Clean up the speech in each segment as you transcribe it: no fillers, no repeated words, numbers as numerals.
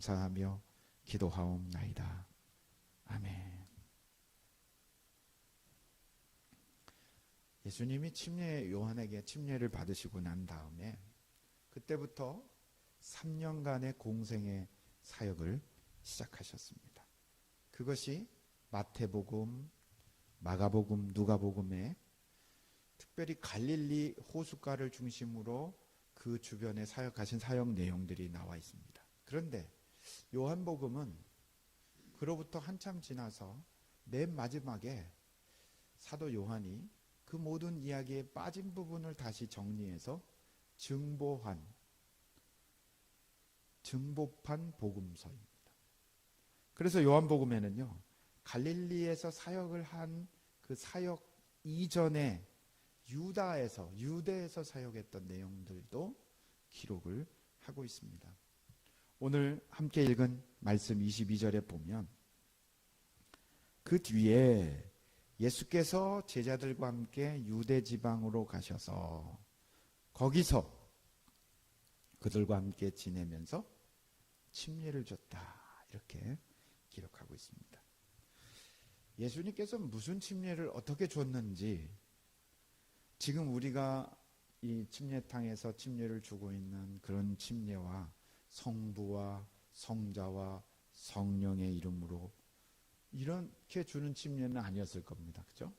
감사하며 기도하옵나이다. 아멘. 예수님이 요한에게 침례를 받으시고 난 다음에 그때부터 3년간의 공생의 사역을 시작하셨습니다. 그것이 마태복음, 마가복음, 누가복음에 특별히 갈릴리 호숫가를 중심으로 그 주변에 사역하신 사역 내용들이 나와 있습니다. 그런데 요한복음은 그로부터 한참 지나서 맨 마지막에 사도 요한이 그 모든 이야기에 빠진 부분을 다시 정리해서 증보판 복음서입니다. 그래서 요한복음에는요, 갈릴리에서 사역을 한 그 사역 이전에 유대에서 사역했던 내용들도 기록을 하고 있습니다. 오늘 함께 읽은 말씀 22절에 보면 그 뒤에 예수께서 제자들과 함께 유대 지방으로 가셔서 거기서 그들과 함께 지내면서 침례를 줬다, 이렇게 기록하고 있습니다. 예수님께서 무슨 침례를 어떻게 줬는지, 지금 우리가 이 침례탕에서 침례를 주고 있는 그런 침례와 성부와 성자와 성령의 이름으로 이렇게 주는 침례는 아니었을 겁니다. 그죠?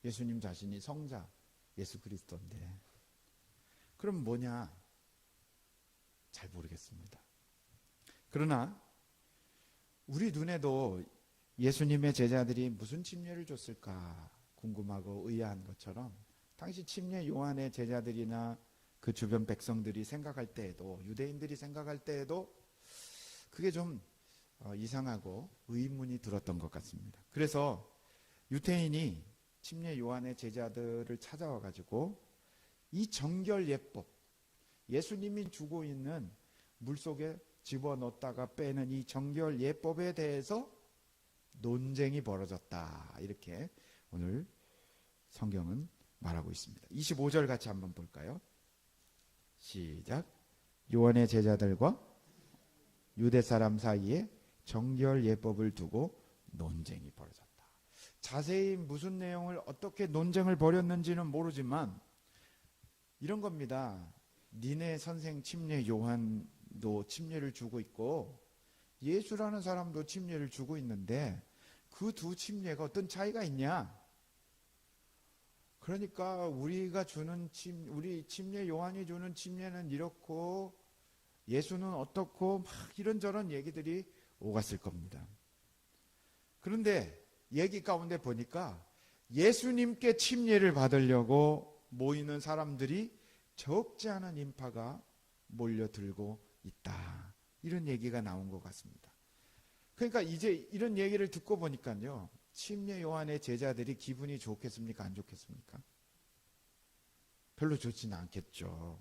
예수님 자신이 성자 예수 그리스도인데, 그럼 뭐냐? 잘 모르겠습니다. 그러나 우리 눈에도 예수님의 제자들이 무슨 침례를 줬을까 궁금하고 의아한 것처럼, 당시 침례 요한의 제자들이나 그 주변 백성들이 생각할 때에도, 유대인들이 생각할 때에도 그게 좀 이상하고 의문이 들었던 것 같습니다. 그래서 유대인이 침례 요한의 제자들을 찾아와 가지고 이 정결 예법, 예수님이 주고 있는 물속에 집어넣었다가 빼는 이 정결 예법에 대해서 논쟁이 벌어졌다, 이렇게 오늘 성경은 말하고 있습니다. 25절 같이 한번 볼까요? 시작. 요한의 제자들과 유대 사람 사이에 정결 예법을 두고 논쟁이 벌어졌다. 자세히 무슨 내용을 어떻게 논쟁을 벌였는지는 모르지만 이런 겁니다. 니네 선생 침례 요한도 침례를 주고 있고 예수라는 사람도 침례를 주고 있는데 그 두 침례가 어떤 차이가 있냐? 그러니까 우리 침례 요한이 주는 침례는 이렇고 예수는 어떻고 막 이런저런 얘기들이 오갔을 겁니다. 그런데 얘기 가운데 보니까 예수님께 침례를 받으려고 모이는 사람들이 적지 않은 인파가 몰려들고 있다, 이런 얘기가 나온 것 같습니다. 그러니까 이제 이런 얘기를 듣고 보니까요, 침례 요한의 제자들이 기분이 좋겠습니까? 안 좋겠습니까? 별로 좋지는 않겠죠.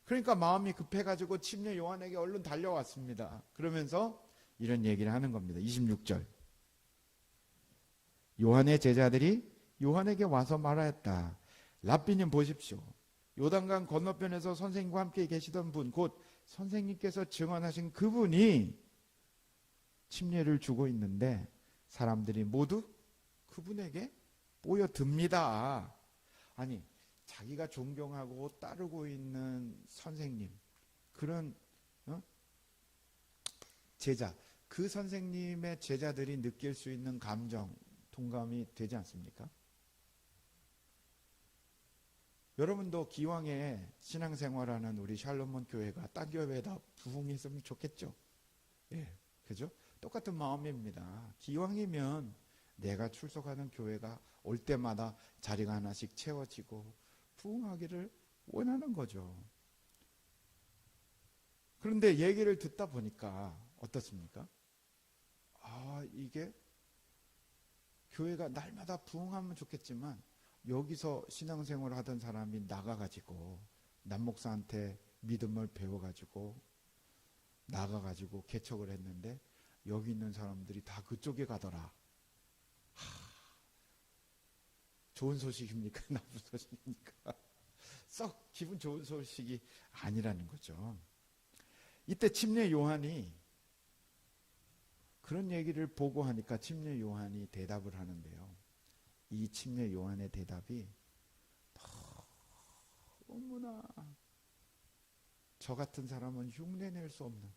그러니까 마음이 급해가지고 침례 요한에게 얼른 달려왔습니다. 그러면서 이런 얘기를 하는 겁니다. 26절. 요한의 제자들이 요한에게 와서 말하였다. 랍비님 보십시오. 요단강 건너편에서 선생님과 함께 계시던 분, 곧 선생님께서 증언하신 그분이 침례를 주고 있는데 사람들이 모두 그분에게 모여듭니다. 아니, 자기가 존경하고 따르고 있는 선생님, 그런 제자, 그 선생님의 제자들이 느낄 수 있는 감정, 동감이 되지 않습니까? 여러분도 기왕에 신앙생활하는 우리 샬롬몬 교회가 딴 교회에다 부흥했으면 좋겠죠? 예, 그죠? 똑같은 마음입니다. 기왕이면 내가 출석하는 교회가 올 때마다 자리가 하나씩 채워지고 부흥하기를 원하는 거죠. 그런데 얘기를 듣다 보니까 어떻습니까? 이게 교회가 날마다 부흥하면 좋겠지만 여기서 신앙생활을 하던 사람이 나가가지고 남목사한테 믿음을 배워가지고 나가가지고 개척을 했는데 여기 있는 사람들이 다 그쪽에 가더라. 좋은 소식입니까? 나쁜 소식입니까? 썩 기분 좋은 소식이 아니라는 거죠. 이때 침례 요한이 그런 얘기를 보고 하니까 침례 요한이 대답을 하는데요. 이 침례 요한의 대답이 너무나 저 같은 사람은 흉내낼 수 없는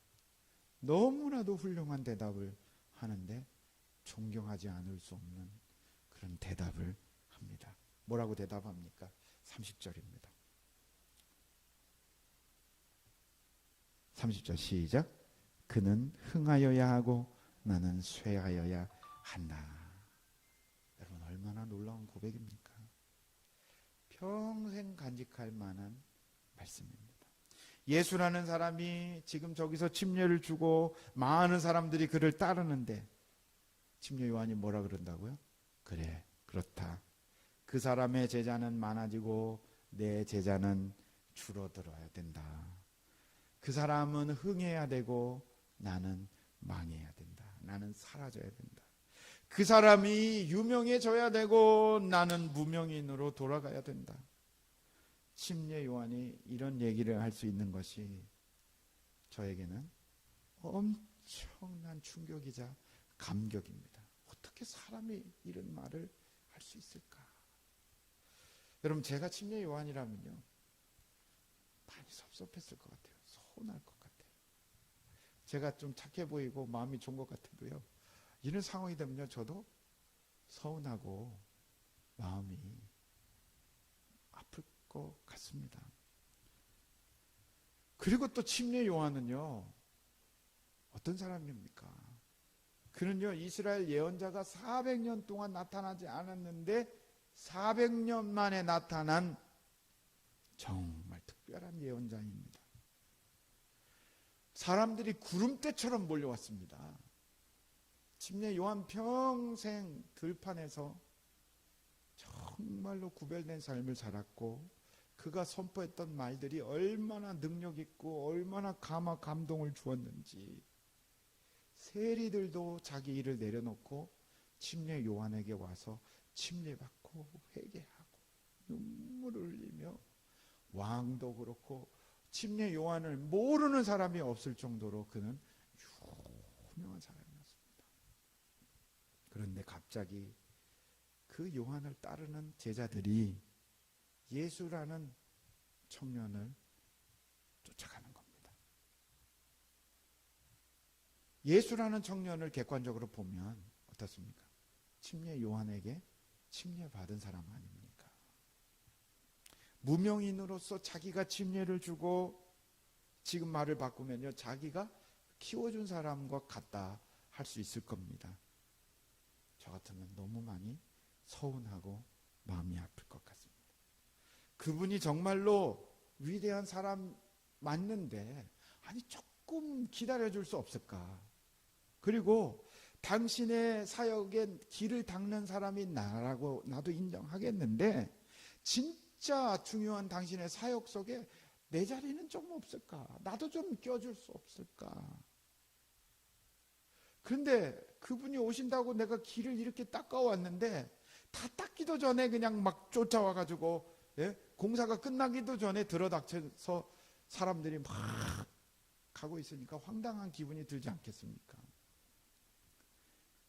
너무나도 훌륭한 대답을 하는데 존경하지 않을 수 없는 그런 대답을 합니다. 뭐라고 대답합니까? 30절입니다. 30절 시작. 그는 흥하여야 하고 나는 쇠하여야 한다. 여러분, 얼마나 놀라운 고백입니까? 평생 간직할 만한 말씀입니다. 예수라는 사람이 지금 저기서 침례를 주고 많은 사람들이 그를 따르는데 침례 요한이 뭐라 그런다고요? 그래, 그렇다. 그 사람의 제자는 많아지고 내 제자는 줄어들어야 된다. 그 사람은 흥해야 되고 나는 망해야 된다. 나는 사라져야 된다. 그 사람이 유명해져야 되고 나는 무명인으로 돌아가야 된다. 침례 요한이 이런 얘기를 할 수 있는 것이 저에게는 엄청난 충격이자 감격입니다. 어떻게 사람이 이런 말을 할 수 있을까? 여러분, 제가 침례 요한이라면요 많이 섭섭했을 것 같아요. 서운할 것 같아요. 제가 좀 착해 보이고 마음이 좋은 것 같아도요, 이런 상황이 되면요 저도 서운하고 마음이 아플 것 같습니다. 그리고 또 침례 요한은요 어떤 사람입니까? 그는요 이스라엘 예언자가 400년 동안 나타나지 않았는데 400년 만에 나타난 정말 특별한 예언자입니다. 사람들이 구름대처럼 몰려왔습니다. 침례 요한 평생 들판에서 정말로 구별된 삶을 살았고 그가 선포했던 말들이 얼마나 능력 있고 얼마나 감동을 주었는지 세리들도 자기 일을 내려놓고 침례 요한에게 와서 침례받고 회개하고 눈물을 흘리며 왕도 그렇고 침례 요한을 모르는 사람이 없을 정도로 그는 유명한 사람이었습니다. 그런데 갑자기 그 요한을 따르는 제자들이 예수라는 청년을 쫓아가는 겁니다. 예수라는 청년을 객관적으로 보면 어떻습니까? 침례 요한에게 침례받은 사람 아닙니까? 무명인으로서 자기가 침례를 주고 지금 말을 바꾸면요 자기가 키워준 사람과 같다 할 수 있을 겁니다. 저 같으면 너무 많이 서운하고 마음이 아플 것 같습니다. 그분이 정말로 위대한 사람 맞는데 아니 조금 기다려줄 수 없을까? 그리고 당신의 사역에 길을 닦는 사람이 나라고 나도 인정하겠는데 진짜 중요한 당신의 사역 속에 내 자리는 좀 없을까? 나도 좀 껴줄 수 없을까? 그런데 그분이 오신다고 내가 길을 이렇게 닦아왔는데 다 닦기도 전에 그냥 막 쫓아와가지고 공사가 끝나기도 전에 들어닥쳐서 사람들이 막 가고 있으니까 황당한 기분이 들지 않겠습니까?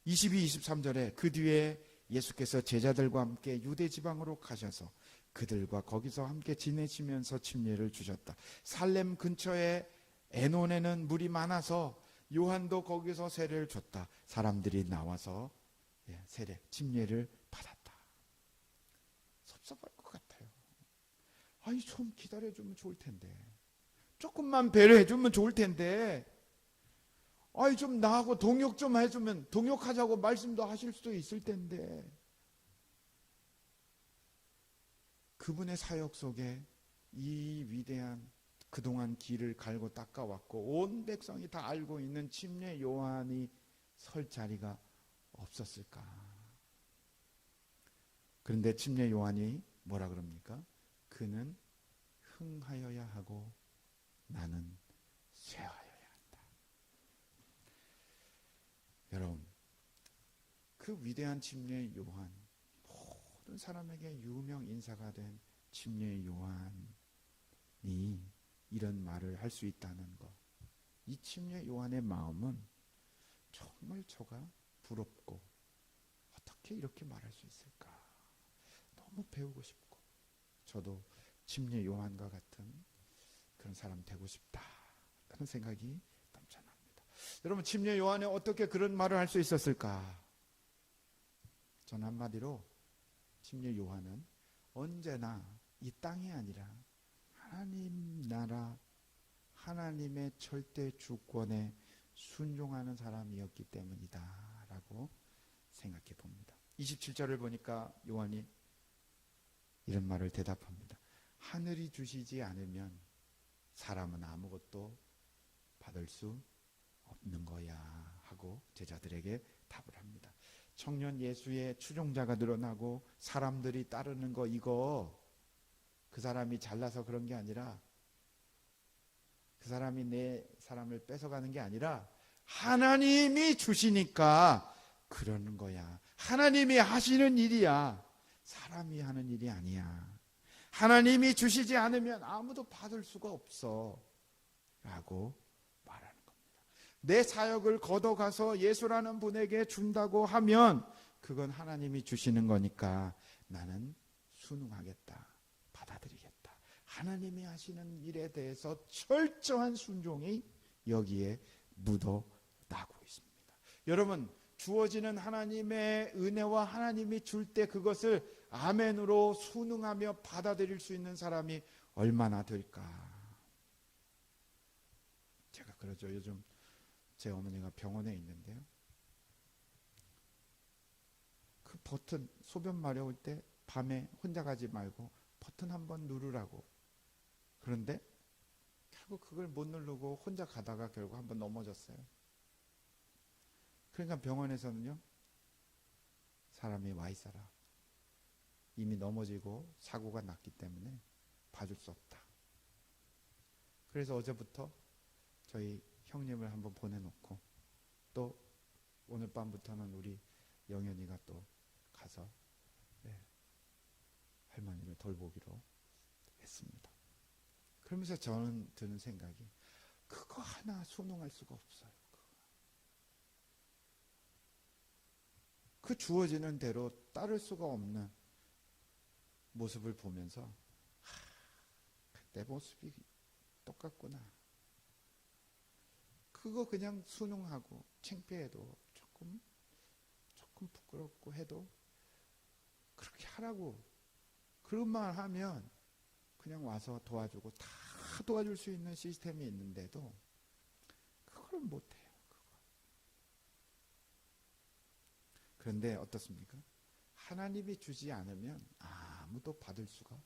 22, 23절에 그 뒤에 예수께서 제자들과 함께 유대 지방으로 가셔서 그들과 거기서 함께 지내시면서 침례를 주셨다. 살렘 근처에 에논에는 물이 많아서 요한도 거기서 세례를 줬다. 사람들이 나와서 세례, 침례를 받았다. 섭섭할 것 같아요. 아니 좀 기다려주면 좋을 텐데, 조금만 배려해주면 좋을 텐데, 아니 좀 나하고 동역 좀 해주면, 동역하자고 말씀도 하실 수도 있을 텐데. 그분의 사역 속에 이 위대한 그동안 길을 갈고 닦아왔고 온 백성이 다 알고 있는 침례 요한이 설 자리가 없었을까? 그런데 침례 요한이 뭐라 그럽니까? 그는 흥하여야 하고 나는 쇠하여야 한다. 여러분, 그 위대한 침례 요한, 모든 사람에게 유명 인사가 된 침례 요한이 이런 말을 할 수 있다는 것, 이 침례 요한의 마음은 정말 저가 부럽고 어떻게 이렇게 말할 수 있을까? 너무 배우고 싶고 저도 침례 요한과 같은 그런 사람 되고 싶다 하는 생각이 넘쳐납니다. 여러분, 침례 요한이 어떻게 그런 말을 할 수 있었을까? 전 한마디로 침례 요한은 언제나 이 땅이 아니라 하나님 나라, 하나님의 절대 주권에 순종하는 사람이었기 때문이다 라고 생각해 봅니다. 27절을 보니까 요한이 이런 말을 대답합니다. 하늘이 주시지 않으면 사람은 아무것도 받을 수 없는 거야 하고 제자들에게 답을 합니다. 청년 예수의 추종자가 늘어나고 사람들이 따르는 거, 이거 그 사람이 잘나서 그런 게 아니라, 그 사람이 내 사람을 뺏어가는 게 아니라 하나님이 주시니까 그러는 거야. 하나님이 하시는 일이야. 사람이 하는 일이 아니야. 하나님이 주시지 않으면 아무도 받을 수가 없어 라고 말하는 겁니다. 내 사역을 걷어가서 예수라는 분에게 준다고 하면 그건 하나님이 주시는 거니까 나는 순응하겠다, 받아들이겠다. 하나님이 하시는 일에 대해서 철저한 순종이 여기에 묻어나고 있습니다. 여러분, 주어지는 하나님의 은혜와 하나님이 줄 때 그것을 아멘으로 순응하며 받아들일 수 있는 사람이 얼마나 될까? 제가 그러죠. 요즘 제 어머니가 병원에 있는데요, 그 버튼, 소변 마려울 때 밤에 혼자 가지 말고 버튼 한번 누르라고. 그런데 결국 그걸 못 누르고 혼자 가다가 결국 한번 넘어졌어요. 그러니까 병원에서는요, 사람이 와 있어라, 이미 넘어지고 사고가 났기 때문에 봐줄 수 없다. 그래서 어제부터 저희 형님을 한번 보내놓고 또 오늘 밤부터는 우리 영현이가 또 가서 할머니를 돌보기로 했습니다. 그러면서 저는 드는 생각이, 그거 하나 순응할 수가 없어요. 그 주어지는 대로 따를 수가 없는 모습을 보면서 내 모습이 똑같구나. 그거 그냥 순응하고 창피해도 조금 부끄럽고 해도 그렇게 하라고, 그런 말 하면 그냥 와서 도와주고 다 도와줄 수 있는 시스템이 있는데도 그걸 못해요. 그런데 어떻습니까? 하나님이 주지 않으면 아무도 받을 수가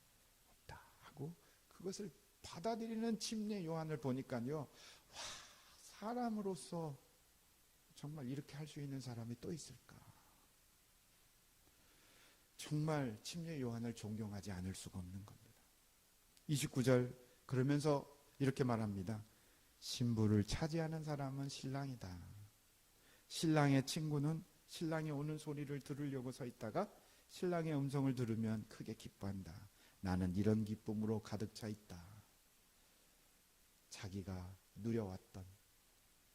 없다 하고 그것을 받아들이는 침례 요한을 보니까요, 와, 사람으로서 정말 이렇게 할 수 있는 사람이 또 있을까? 정말 침례 요한을 존경하지 않을 수가 없는 겁니다. 29절, 그러면서 이렇게 말합니다. 신부를 차지하는 사람은 신랑이다. 신랑의 친구는 신랑이 오는 소리를 들으려고 서 있다가 신랑의 음성을 들으면 크게 기뻐한다. 나는 이런 기쁨으로 가득 차 있다. 자기가 누려왔던,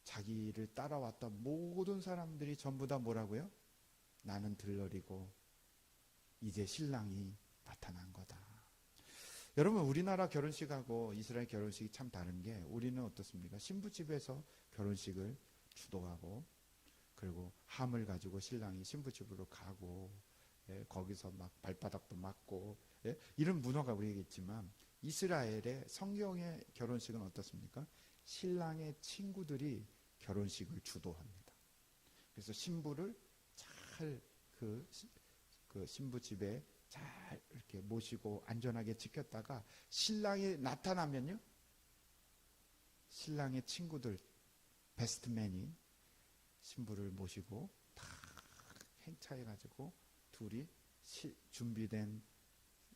자기를 따라왔던 모든 사람들이 전부 다 뭐라고요? 나는 들러리고 이제 신랑이 나타난 거다. 여러분, 우리나라 결혼식하고 이스라엘 결혼식이 참 다른 게, 우리는 어떻습니까? 신부집에서 결혼식을 주도하고 그리고 함을 가지고 신랑이 신부집으로 가고, 거기서 막 발바닥도 맞고, 이런 문화가 우리에게 있지만 이스라엘의 성경의 결혼식은 어떻습니까? 신랑의 친구들이 결혼식을 주도합니다. 그래서 신부를 잘 그 신부집에 잘 이렇게 모시고 안전하게 지켰다가 신랑이 나타나면요, 신랑의 친구들, 베스트맨이 신부를 모시고 다 행차해가지고 둘이 준비된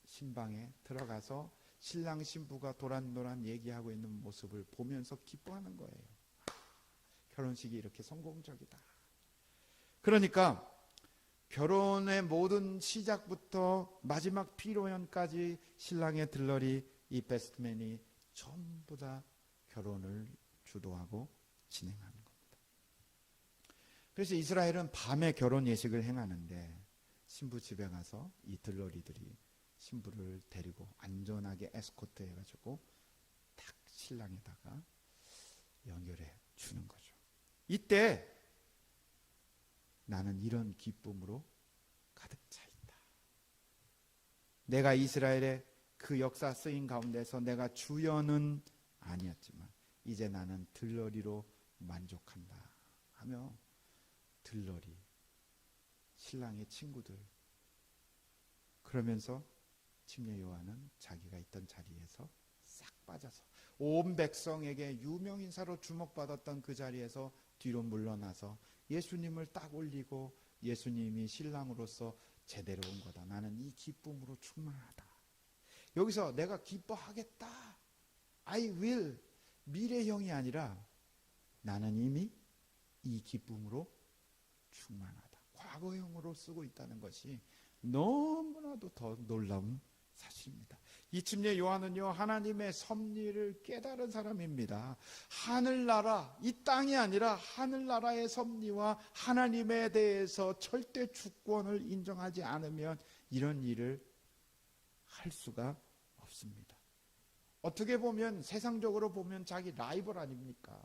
신방에 들어가서 신랑 신부가 도란도란 얘기하고 있는 모습을 보면서 기뻐하는 거예요. 결혼식이 이렇게 성공적이다. 그러니까 결혼의 모든 시작부터 마지막 피로연까지 신랑의 들러리, 이 베스트맨이 전부 다 결혼을 주도하고 진행하는 겁니다. 그래서 이스라엘은 밤에 결혼 예식을 행하는데 신부 집에 가서 이 들러리들이 신부를 데리고 안전하게 에스코트 해가지고 딱 신랑에다가 연결해 주는 거죠. 이때 나는 이런 기쁨으로 가득 차 있다. 내가 이스라엘의 그 역사 쓰임 가운데서 내가 주연은 아니었지만 이제 나는 들러리로 만족한다 하며 들러리, 신랑의 친구들, 그러면서 침례 요한은 자기가 있던 자리에서 싹 빠져서 온 백성에게 유명인사로 주목받았던 그 자리에서 뒤로 물러나서 예수님을 딱 올리고 예수님이 신랑으로서 제대로 온 거다. 나는 이 기쁨으로 충만하다. 여기서 내가 기뻐하겠다. I will. 미래형이 아니라 나는 이미 이 기쁨으로 충만하다. 과거형으로 쓰고 있다는 것이 너무나도 더 놀라운 사실입니다. 이 침례 요한은요, 하나님의 섭리를 깨달은 사람입니다. 하늘나라, 이 땅이 아니라 하늘나라의 섭리와 하나님에 대해서 절대 주권을 인정하지 않으면 이런 일을 할 수가 없습니다. 어떻게 보면 세상적으로 보면 자기 라이벌 아닙니까?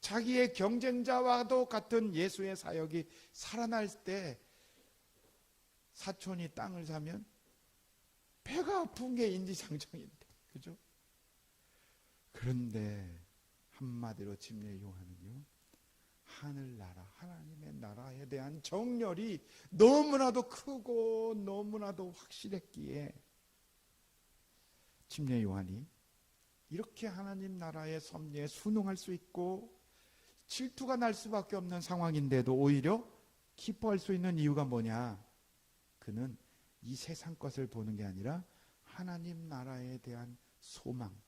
자기의 경쟁자와도 같은 예수의 사역이 살아날 때 사촌이 땅을 사면 배가 아픈 게 인지상정인데, 그죠? 그런데 한마디로 침례 요한은요, 하늘나라, 하나님의 나라에 대한 정열이 너무나도 크고 너무나도 확실했기에 침례 요한이 이렇게 하나님 나라의 섭리에 순응할 수 있고 질투가 날 수밖에 없는 상황인데도 오히려 기뻐할 수 있는 이유가 뭐냐? 그는 이 세상 것을 보는 게 아니라 하나님 나라에 대한 소망,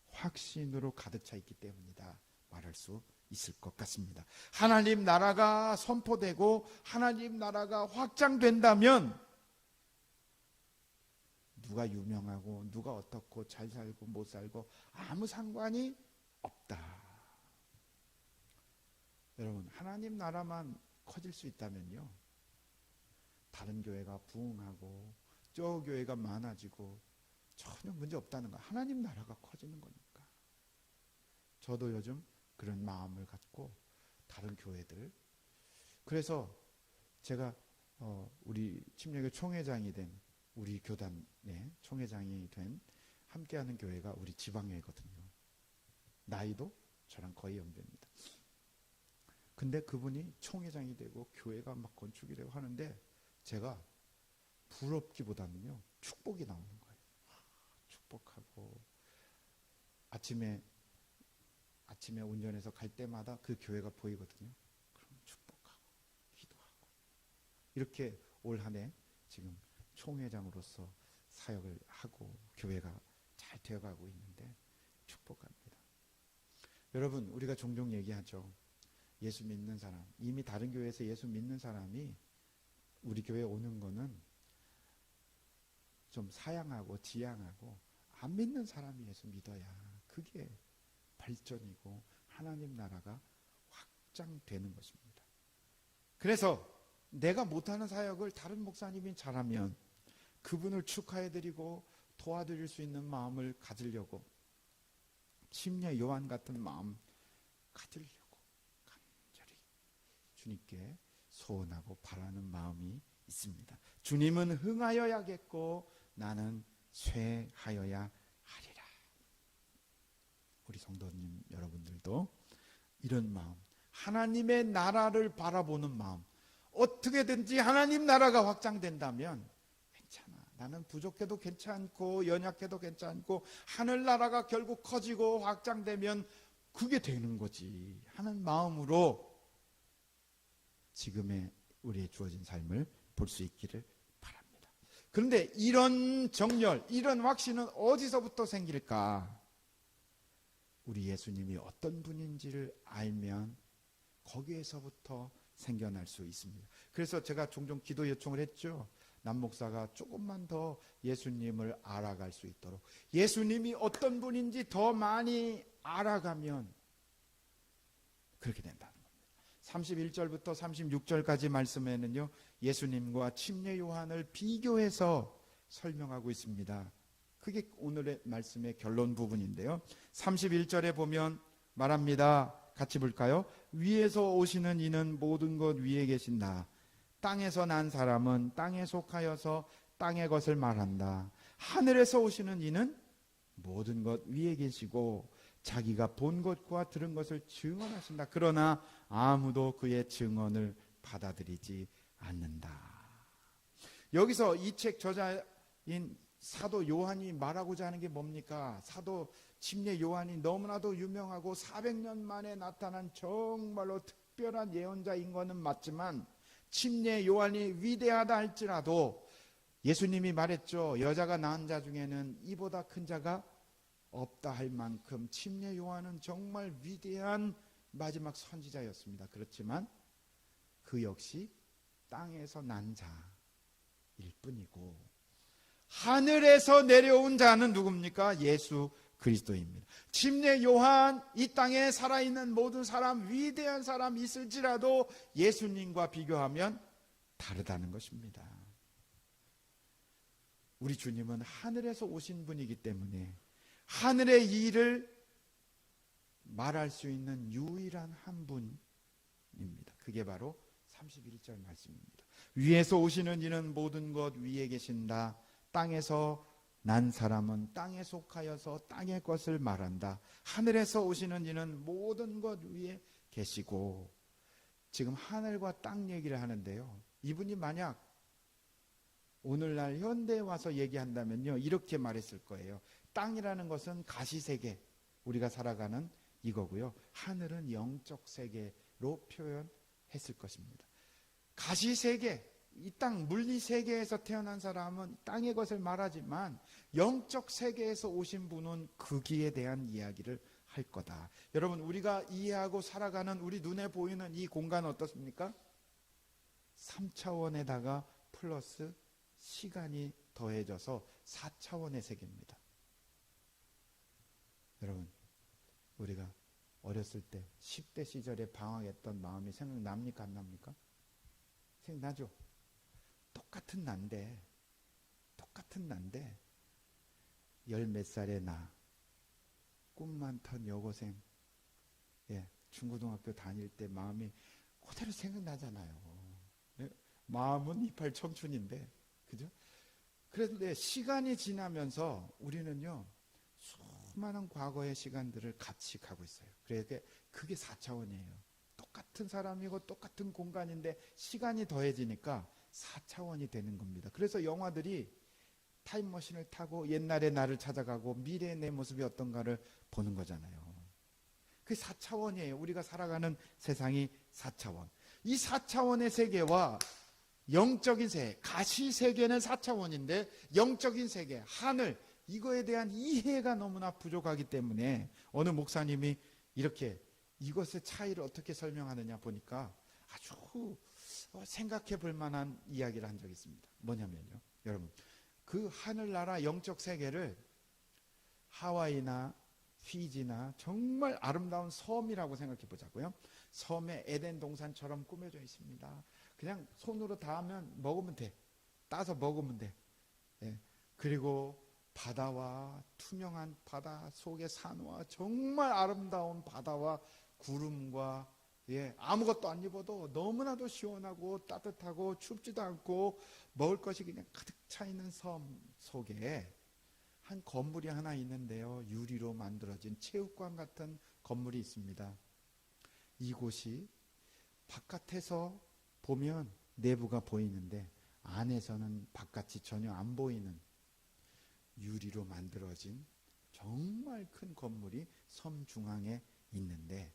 확신으로 가득 차 있기 때문이다 말할 수 있을 것 같습니다. 하나님 나라가 선포되고 하나님 나라가 확장된다면 누가 유명하고 누가 어떻고 잘 살고 못 살고 아무 상관이 없다. 여러분, 하나님 나라만 커질 수 있다면요, 다른 교회가 부흥하고 저 교회가 많아지고 전혀 문제 없다는 거. 하나님 나라가 커지는 거니까. 저도 요즘 그런 마음을 갖고 다른 교회들, 그래서 제가 우리 침례교 총회장이 된 우리 교단의 총회장이 된 함께하는 교회가 우리 지방회거든요. 나이도 저랑 거의 연배입니다. 근데 그분이 총회장이 되고 교회가 막 건축이 되고 하는데 제가 부럽기보다는요, 축복이 나오는 거예요. 축복하고 아침에 운전해서 갈 때마다 그 교회가 보이거든요. 그럼 축복하고 기도하고 이렇게 올 한 해 지금 총회장으로서 사역을 하고 교회가 잘 되어가고 있는데 축복합니다. 여러분, 우리가 종종 얘기하죠. 예수 믿는 사람, 이미 다른 교회에서 예수 믿는 사람이 우리 교회에 오는 거는 좀 사양하고 지양하고, 안 믿는 사람이 예수 믿어야 그게 발전이고 하나님 나라가 확장되는 것입니다. 그래서 내가 못하는 사역을 다른 목사님이 잘하면 그분을 축하해드리고 도와드릴 수 있는 마음을 가지려고, 침례 요한 같은 마음 가지려고 간절히 주님께 소원하고 바라는 마음이 있습니다. 주님은 흥하여야겠고 나는 쇠하여야 하리라. 우리 성도님 여러분들도 이런 마음, 하나님의 나라를 바라보는 마음, 어떻게든지 하나님 나라가 확장된다면 괜찮아, 나는 부족해도 괜찮고 연약해도 괜찮고 하늘나라가 결국 커지고 확장되면 그게 되는 거지 하는 마음으로 지금의 우리의 주어진 삶을 볼 수 있기를 바랍니다. 그런데 이런 정열, 이런 확신은 어디서부터 생길까? 우리 예수님이 어떤 분인지를 알면 거기에서부터 생겨날 수 있습니다. 그래서 제가 종종 기도 요청을 했죠. 남 목사가 조금만 더 예수님을 알아갈 수 있도록, 예수님이 어떤 분인지 더 많이 알아가면 그렇게 된다는 겁니다. 31절부터 36절까지 말씀에는요, 예수님과 침례 요한을 비교해서 설명하고 있습니다. 그게 오늘의 말씀의 결론 부분인데요. 31절에 보면 말합니다. 같이 볼까요? 위에서 오시는 이는 모든 것 위에 계신다. 땅에서 난 사람은 땅에 속하여서 땅의 것을 말한다. 하늘에서 오시는 이는 모든 것 위에 계시고 자기가 본 것과 들은 것을 증언하신다. 그러나 아무도 그의 증언을 받아들이지 않는다. 여기서 이 책 저자인 사도 요한이 말하고자 하는 게 뭡니까? 사도 침례 요한이 너무나도 유명하고 400년 만에 나타난 정말로 특별한 예언자인 것은 맞지만, 침례 요한이 위대하다 할지라도 예수님이 말했죠. 여자가 낳은 자 중에는 이보다 큰 자가 없다 할 만큼 침례 요한은 정말 위대한 마지막 선지자였습니다. 그렇지만 그 역시 땅에서 난 자일 뿐이고, 하늘에서 내려온 자는 누굽니까? 예수 그리스도입니다. 침례 요한, 이 땅에 살아있는 모든 사람, 위대한 사람 있을지라도 예수님과 비교하면 다르다는 것입니다. 우리 주님은 하늘에서 오신 분이기 때문에 하늘의 일을 말할 수 있는 유일한 한 분입니다. 그게 바로 31절 말씀입니다. 위에서 오시는 이는 모든 것 위에 계신다. 땅에서 난 사람은 땅에 속하여서 땅의 것을 말한다. 하늘에서 오시는 이는 모든 것 위에 계시고, 지금 하늘과 땅 얘기를 하는데요, 이분이 만약 오늘날 현대에 와서 얘기한다면요, 이렇게 말했을 거예요. 땅이라는 것은 가시세계, 우리가 살아가는 이거고요, 하늘은 영적 세계로 표현했을 것입니다. 가시세계, 이 땅 물리 세계에서 태어난 사람은 땅의 것을 말하지만 영적 세계에서 오신 분은 그 길에 대한 이야기를 할 거다. 여러분, 우리가 이해하고 살아가는 우리 눈에 보이는 이 공간은 어떻습니까? 3차원에다가 플러스 시간이 더해져서 4차원의 세계입니다. 여러분, 우리가 어렸을 때 10대 시절에 방황했던 마음이 생각납니까? 안 납니까? 생각나죠? 똑같은 난데 열 몇 살의 나, 꿈 많던 여고생, 중고등학교 다닐 때 마음이 그대로 생각나잖아요. 마음은 이팔 청춘인데, 그죠? 그런데 시간이 지나면서 우리는요, 수많은 과거의 시간들을 같이 가고 있어요. 그러니까 그게 4차원이에요. 똑같은 사람이고 똑같은 공간인데 시간이 더해지니까 4차원이 되는 겁니다. 그래서 영화들이 타임머신을 타고 옛날의 나를 찾아가고 미래의 내 모습이 어떤가를 보는 거잖아요. 그게 4차원이에요. 우리가 살아가는 세상이 4차원. 이 4차원의 세계와 영적인 세계, 가시세계는 4차원인데 영적인 세계, 하늘, 이거에 대한 이해가 너무나 부족하기 때문에 어느 목사님이 이렇게 이것의 차이를 어떻게 설명하느냐 보니까 아주 생각해 볼 만한 이야기를 한 적이 있습니다. 뭐냐면요, 여러분, 그 하늘나라 영적 세계를 하와이나 피지나 정말 아름다운 섬이라고 생각해 보자고요. 섬에 에덴 동산처럼 꾸며져 있습니다. 그냥 손으로 닿으면 먹으면 돼. 따서 먹으면 돼. 그리고 바다와 투명한 바다 속의 산과 정말 아름다운 바다와 구름과 아무것도 안 입어도 너무나도 시원하고 따뜻하고 춥지도 않고 먹을 것이 그냥 가득 차 있는 섬 속에 한 건물이 하나 있는데요, 유리로 만들어진 체육관 같은 건물이 있습니다. 이곳이 바깥에서 보면 내부가 보이는데 안에서는 바깥이 전혀 안 보이는 유리로 만들어진 정말 큰 건물이 섬 중앙에 있는데,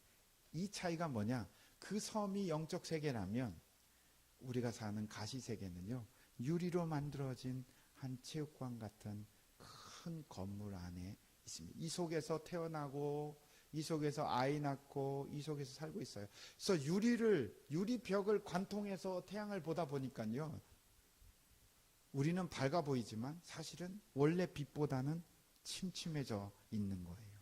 이 차이가 뭐냐? 그 섬이 영적 세계라면 우리가 사는 가시 세계는요, 유리로 만들어진 한 체육관 같은 큰 건물 안에 있습니다. 이 속에서 태어나고 이 속에서 아이 낳고 이 속에서 살고 있어요. 그래서 유리벽을 관통해서 태양을 보다 보니까요, 우리는 밝아 보이지만 사실은 원래 빛보다는 침침해져 있는 거예요.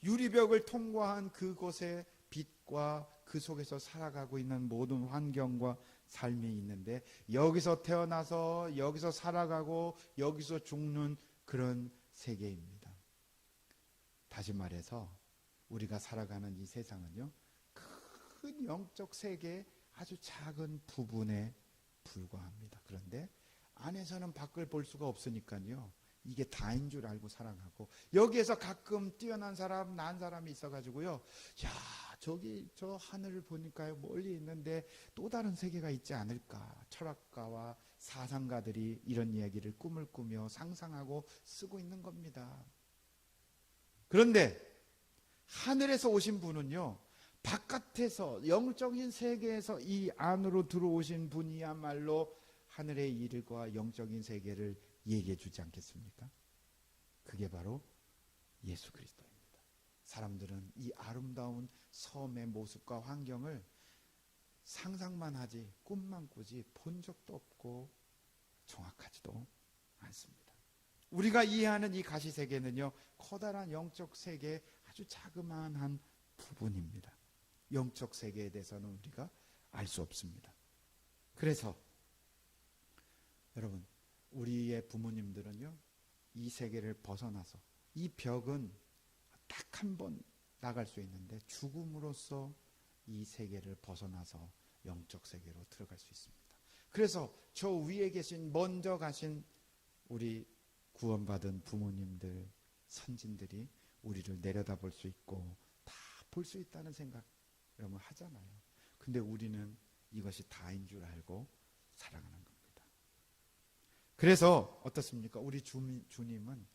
유리벽을 통과한 그곳에 빛과 그 속에서 살아가고 있는 모든 환경과 삶이 있는데, 여기서 태어나서 여기서 살아가고 여기서 죽는 그런 세계입니다. 다시 말해서 우리가 살아가는 이 세상은요, 큰 영적 세계의 아주 작은 부분에 불과합니다. 그런데 안에서는 밖을 볼 수가 없으니까요, 이게 다인 줄 알고 살아가고, 여기에서 가끔 뛰어난 사람, 난 사람이 있어가지고요, 야, 저기 저 하늘을 보니까요, 멀리 있는데 또 다른 세계가 있지 않을까. 철학가와 사상가들이 이런 이야기를 꿈을 꾸며 상상하고 쓰고 있는 겁니다. 그런데 하늘에서 오신 분은요, 바깥에서 영적인 세계에서 이 안으로 들어오신 분이야말로 하늘의 일과 영적인 세계를 얘기해 주지 않겠습니까? 그게 바로 예수 그리스도입니다. 사람들은 이 아름다운 섬의 모습과 환경을 상상만 하지 꿈만 꾸지 본 적도 없고 정확하지도 않습니다. 우리가 이해하는 이 가시세계는요, 커다란 영적 세계의 아주 자그마한 부분입니다. 영적 세계에 대해서는 우리가 알 수 없습니다. 그래서 여러분, 우리의 부모님들은요, 이 세계를 벗어나서, 이 벽은 딱 한 번 나갈 수 있는데 죽음으로써 이 세계를 벗어나서 영적 세계로 들어갈 수 있습니다. 그래서 저 위에 계신, 먼저 가신 우리 구원받은 부모님들, 선진들이 우리를 내려다볼 수 있고 다 볼 수 있다는 생각 여러분 하잖아요. 근데 우리는 이것이 다인 줄 알고 살아가는 겁니다. 그래서 어떻습니까? 우리 주님은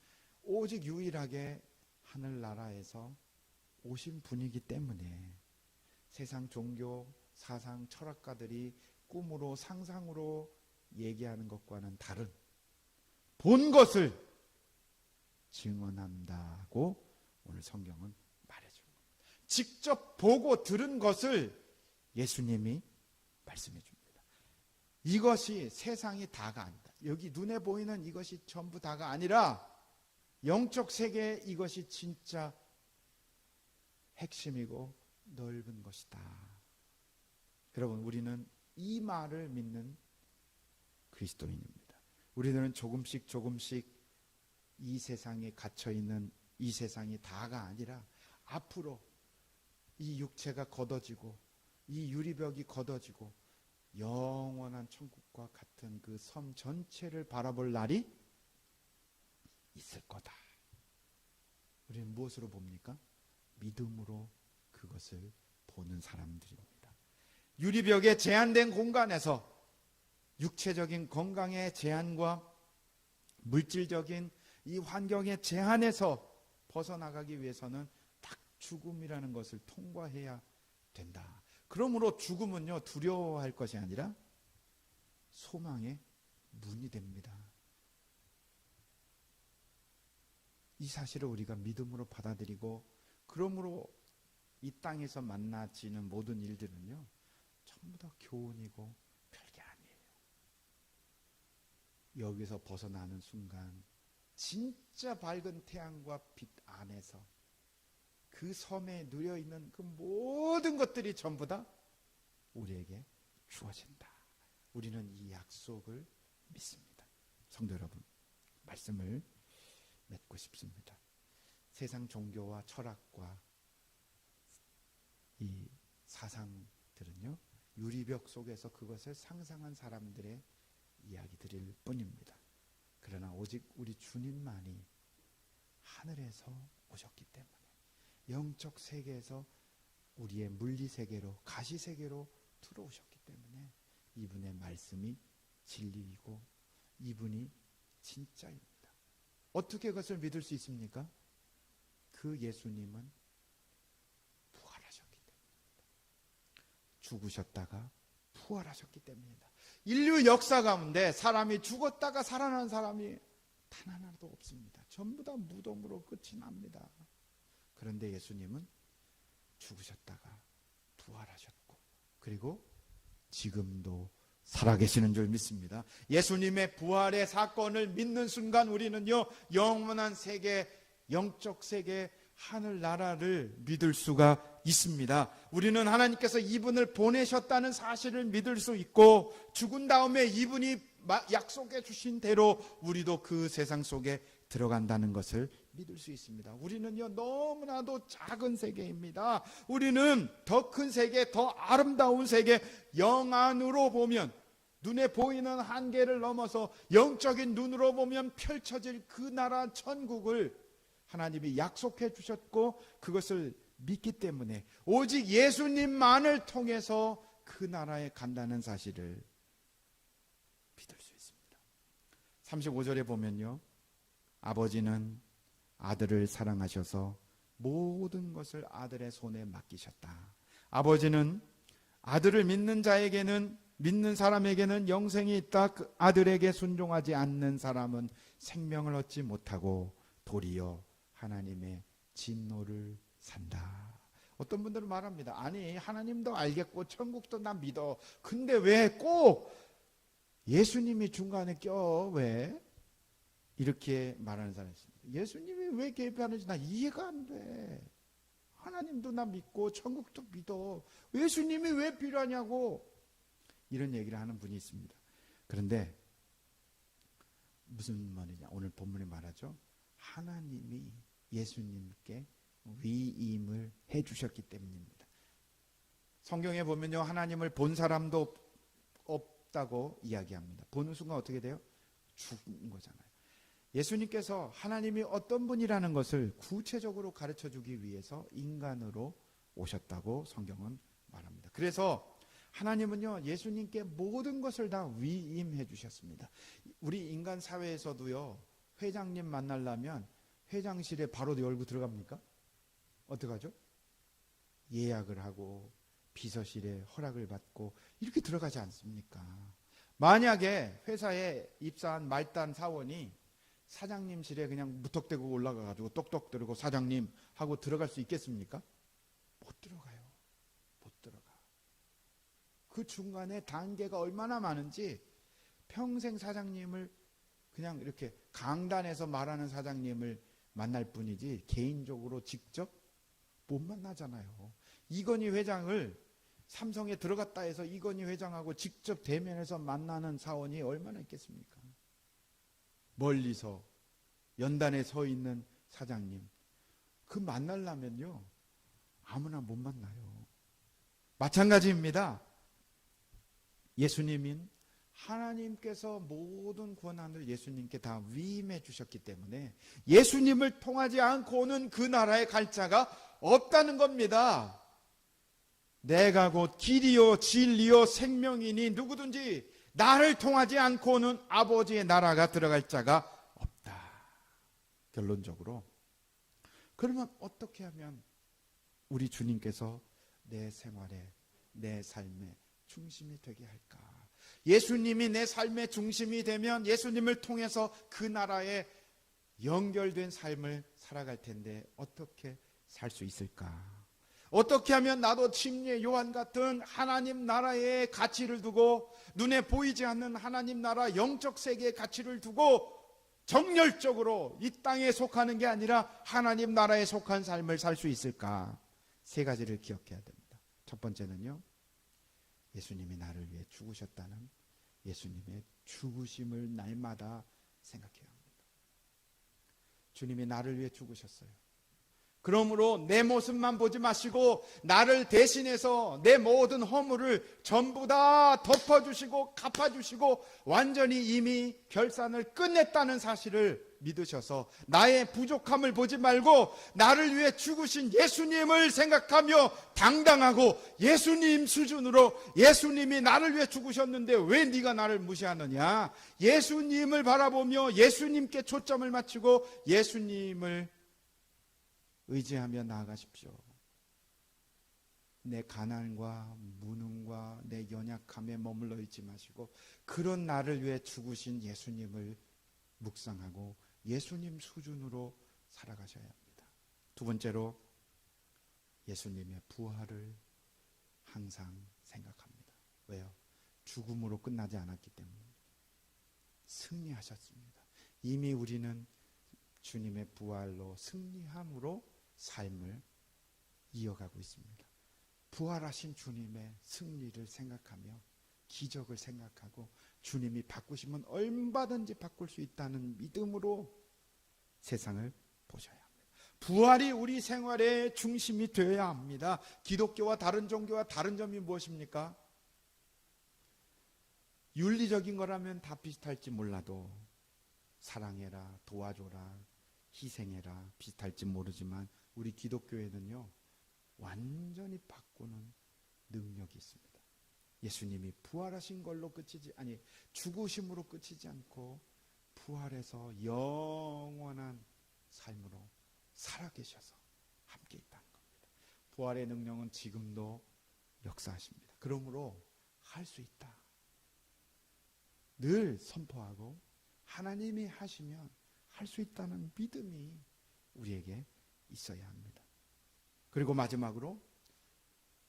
오직 유일하게 하늘나라에서 오신 분이기 때문에 세상 종교, 사상, 철학가들이 꿈으로, 상상으로 얘기하는 것과는 다른 본 것을 증언한다고 오늘 성경은 말해줍니다. 직접 보고 들은 것을 예수님이 말씀해 줍니다. 이것이 세상이 다가 아니다. 여기 눈에 보이는 이것이 전부 다가 아니라 영적 세계에 이것이 진짜 핵심이고 넓은 것이다. 여러분, 우리는 이 말을 믿는 그리스도인입니다. 우리는 조금씩 이 세상에 갇혀있는 이 세상이 다가 아니라 앞으로 이 육체가 걷어지고 이 유리벽이 걷어지고 영원한 천국과 같은 그 섬 전체를 바라볼 날이 있을 거다. 우리는 무엇으로 봅니까? 믿음으로 그것을 보는 사람들입니다. 유리벽에 제한된 공간에서 육체적인 건강의 제한과 물질적인 이 환경의 제한에서 벗어나가기 위해서는 딱 죽음이라는 것을 통과해야 된다. 그러므로 죽음은요, 두려워할 것이 아니라 소망의 문이 됩니다. 이 사실을 우리가 믿음으로 받아들이고, 그러므로 이 땅에서 만나지는 모든 일들은요, 전부 다 교훈이고 별게 아니에요. 여기서 벗어나는 순간 진짜 밝은 태양과 빛 안에서 그 섬에 누려있는 그 모든 것들이 전부 다 우리에게 주어진다. 우리는 이 약속을 믿습니다. 성도 여러분, 말씀을 맺고 싶습니다. 세상 종교와 철학과 이 사상들은요, 유리벽 속에서 그것을 상상한 사람들의 이야기들일 뿐입니다. 그러나 오직 우리 주님만이 하늘에서 오셨기 때문에, 영적 세계에서 우리의 물리 세계로, 가시 세계로 들어오셨기 때문에 이분의 말씀이 진리이고 이분이 진짜입니다. 어떻게 그것을 믿을 수 있습니까? 그 예수님은 부활하셨기 때문입니다. 죽으셨다가 부활하셨기 때문입니다. 인류 역사 가운데 사람이 죽었다가 살아난 사람이 단 하나도 없습니다. 전부 다 무덤으로 끝이 납니다. 그런데 예수님은 죽으셨다가 부활하셨고, 그리고 지금도 살아계시는 줄 믿습니다. 예수님의 부활의 사건을 믿는 순간 우리는요, 영원한 세계, 영적 세계, 하늘나라를 믿을 수가 있습니다. 우리는 하나님께서 이분을 보내셨다는 사실을 믿을 수 있고, 죽은 다음에 이분이 약속해 주신 대로 우리도 그 세상 속에 들어간다는 것을 믿을 수 있습니다. 우리는요, 너무나도 작은 세계입니다. 우리는 더 큰 세계, 더 아름다운 세계, 영안으로 보면, 눈에 보이는 한계를 넘어서 영적인 눈으로 보면 펼쳐질 그 나라 천국을 하나님이 약속해 주셨고, 그것을 믿기 때문에 오직 예수님만을 통해서 그 나라에 간다는 사실을 믿을 수 있습니다. 35절에 보면요, 아버지는 아들을 사랑하셔서 모든 것을 아들의 손에 맡기셨다. 아버지는 아들을 믿는 자에게는, 믿는 사람에게는 영생이 있다. 그 아들에게 순종하지 않는 사람은 생명을 얻지 못하고 도리어 하나님의 진노를 산다. 어떤 분들은 말합니다. 아니, 하나님도 알겠고 천국도 나 믿어. 근데 왜 꼭 예수님이 중간에 껴? 왜? 이렇게 말하는 사람이 있습니다. 예수님이 왜 개입하는지 나 이해가 안 돼. 하나님도 나 믿고 천국도 믿어. 예수님이 왜 필요하냐고. 이런 얘기를 하는 분이 있습니다. 그런데 무슨 말이냐? 오늘 본문에 말하죠. 하나님이 예수님께 위임을 해주셨기 때문입니다. 성경에 보면요, 하나님을 본 사람도 없다고 이야기합니다. 보는 순간 어떻게 돼요? 죽은 거잖아요. 예수님께서 하나님이 어떤 분이라는 것을 구체적으로 가르쳐 주기 위해서 인간으로 오셨다고 성경은 말합니다. 그래서 하나님은요, 예수님께 모든 것을 다 위임해 주셨습니다. 우리 인간 사회에서도요, 회장님 만나려면 회장실에 바로 열고 들어갑니까? 어떡하죠? 예약을 하고 비서실에 허락을 받고 이렇게 들어가지 않습니까? 만약에 회사에 입사한 말단 사원이 사장님실에 그냥 무턱대고 올라가가지고 똑똑 들고 사장님 하고 들어갈 수 있겠습니까? 못 들어가요. 못 들어가. 그 중간에 단계가 얼마나 많은지, 평생 사장님을 그냥 이렇게 강단에서 말하는 사장님을 만날 뿐이지 개인적으로 직접 못 만나잖아요. 이건희 회장을 삼성에 들어갔다 해서 이건희 회장하고 직접 대면해서 만나는 사원이 얼마나 있겠습니까? 멀리서 연단에 서 있는 사장님, 그 만나려면요, 아무나 못 만나요. 마찬가지입니다. 예수님인 하나님께서 모든 권한을 예수님께 다 위임해 주셨기 때문에 예수님을 통하지 않고는 그 나라에 갈 자가 없다는 겁니다. 내가 곧 길이요 진리요 생명이니 누구든지 나를 통하지 않고는 아버지의 나라가 들어갈 자가 없다. 결론적으로, 그러면 어떻게 하면 우리 주님께서 내 생활에, 내 삶의 중심이 되게 할까? 예수님이 내 삶의 중심이 되면 예수님을 통해서 그 나라에 연결된 삶을 살아갈 텐데 어떻게 살 수 있을까? 어떻게 하면 나도 침례 요한 같은 하나님 나라의 가치를 두고, 눈에 보이지 않는 하나님 나라 영적 세계의 가치를 두고 정열적으로 이 땅에 속하는 게 아니라 하나님 나라에 속한 삶을 살 수 있을까? 세 가지를 기억해야 됩니다. 첫 번째는요, 예수님이 나를 위해 죽으셨다는 예수님의 죽으심을 날마다 생각해야 합니다. 주님이 나를 위해 죽으셨어요. 그러므로 내 모습만 보지 마시고 나를 대신해서 내 모든 허물을 전부 다 덮어주시고 갚아주시고 완전히 이미 결산을 끝냈다는 사실을 믿으셔서 나의 부족함을 보지 말고 나를 위해 죽으신 예수님을 생각하며 당당하고 예수님 수준으로, 예수님이 나를 위해 죽으셨는데 왜 네가 나를 무시하느냐, 예수님을 바라보며 예수님께 초점을 맞추고 예수님을 의지하며 나아가십시오. 내 가난과 무능과 내 연약함에 머물러 있지 마시고 그런 나를 위해 죽으신 예수님을 묵상하고 예수님 수준으로 살아가셔야 합니다. 두 번째로, 예수님의 부활을 항상 생각합니다. 왜요? 죽음으로 끝나지 않았기 때문입니다. 승리하셨습니다. 이미 우리는 주님의 부활로 승리함으로 삶을 이어가고 있습니다. 부활하신 주님의 승리를 생각하며 기적을 생각하고 주님이 바꾸시면 얼마든지 바꿀 수 있다는 믿음으로 세상을 보셔야 합니다. 부활이 우리 생활의 중심이 되어야 합니다. 기독교와 다른 종교와 다른 점이 무엇입니까? 윤리적인 거라면 다 비슷할지 몰라도 사랑해라, 도와줘라, 희생해라 비슷할지 모르지만 우리 기독교에는요 완전히 바꾸는 능력이 있습니다. 예수님이 부활하신 걸로 죽으심으로 끝이지 않고 부활해서 영원한 삶으로 살아계셔서 함께 있다는 겁니다. 부활의 능력은 지금도 역사하십니다. 그러므로 할 수 있다. 늘 선포하고 하나님이 하시면 할 수 있다는 믿음이 우리에게 있어야 합니다. 그리고 마지막으로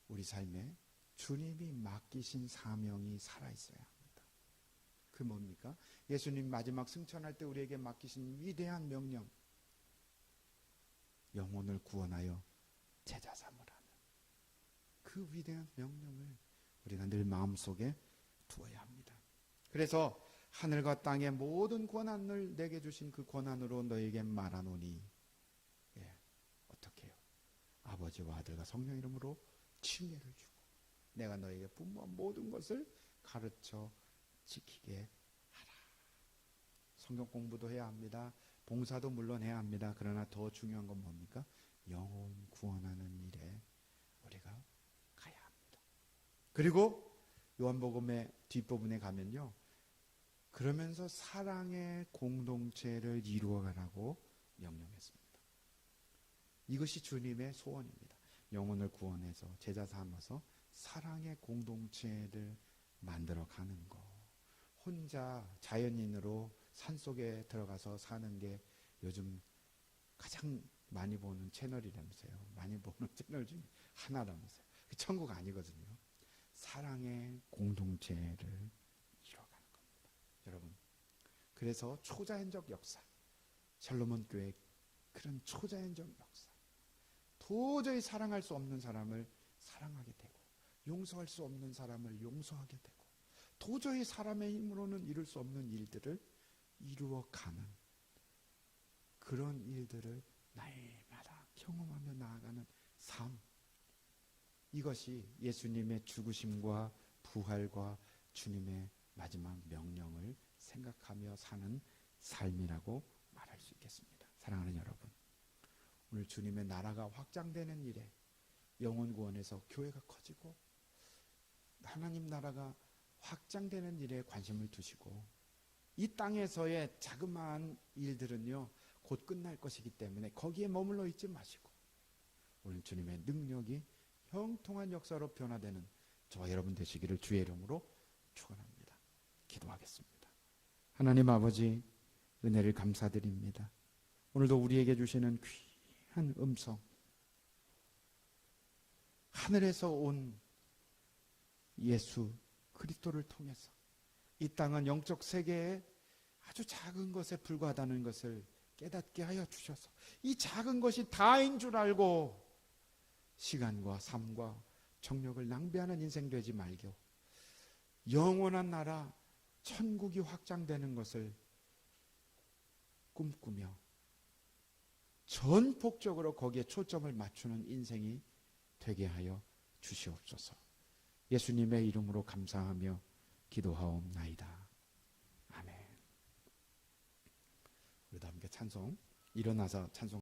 우리 삶에 주님이 맡기신 사명이 살아있어야 합니다. 그 뭡니까? 예수님 마지막 승천할 때 우리에게 맡기신 위대한 명령, 영혼을 구원하여 제자 삼으라는 그 위대한 명령을 우리가 늘 마음속에 두어야 합니다. 그래서 하늘과 땅의 모든 권한을 내게 주신 그 권한으로 너에게 말하노니, 어떻게 해요? 아버지와 아들과 성령 이름으로 칭례를 주고 내가 너에게 분부한 모든 것을 가르쳐 지키게 하라. 성경 공부도 해야 합니다. 봉사도 물론 해야 합니다. 그러나 더 중요한 건 뭡니까? 영혼 구원하는 일에 우리가 가야 합니다. 그리고 요한복음의 뒷부분에 가면요, 그러면서 사랑의 공동체를 이루어가라고 명령했습니다. 이것이 주님의 소원입니다. 영혼을 구원해서 제자 삼아서 사랑의 공동체를 만들어가는 것. 혼자 자연인으로 산속에 들어가서 사는 게 요즘 가장 많이 보는 채널이라면서요. 많이 보는 채널 중에 하나라면서요. 천국 아니거든요. 사랑의 공동체를 이뤄가는 겁니다. 여러분, 그래서 초자연적 역사, 샬롬온 교회 그런 초자연적 역사, 도저히 사랑할 수 없는 사람을 사랑하게 되고 용서할 수 없는 사람을 용서하게 되고 도저히 사람의 힘으로는 이룰 수 없는 일들을 이루어가는 그런 일들을 날마다 경험하며 나아가는 삶, 이것이 예수님의 죽으심과 부활과 주님의 마지막 명령을 생각하며 사는 삶이라고 말할 수 있겠습니다. 사랑하는 여러분, 오늘 주님의 나라가 확장되는 일에 영혼 구원에서 교회가 커지고 하나님 나라가 확장되는 일에 관심을 두시고 이 땅에서의 자그마한 일들은요 곧 끝날 것이기 때문에 거기에 머물러 있지 마시고 오늘 주님의 능력이 형통한 역사로 변화되는 저와 여러분 되시기를 주의 이름으로 축원합니다. 기도하겠습니다. 하나님 아버지, 은혜를 감사드립니다. 오늘도 우리에게 주시는 귀한 음성, 하늘에서 온 예수 그리스도를 통해서 이 땅은 영적 세계에 아주 작은 것에 불과하다는 것을 깨닫게 하여 주셔서 이 작은 것이 다인 줄 알고 시간과 삶과 정력을 낭비하는 인생 되지 말고 영원한 나라 천국이 확장되는 것을 꿈꾸며 전폭적으로 거기에 초점을 맞추는 인생이 되게 하여 주시옵소서. 예수님의 이름으로 감사하며 기도하옵나이다. 아멘. 우리도 함께 찬송, 일어나서 찬송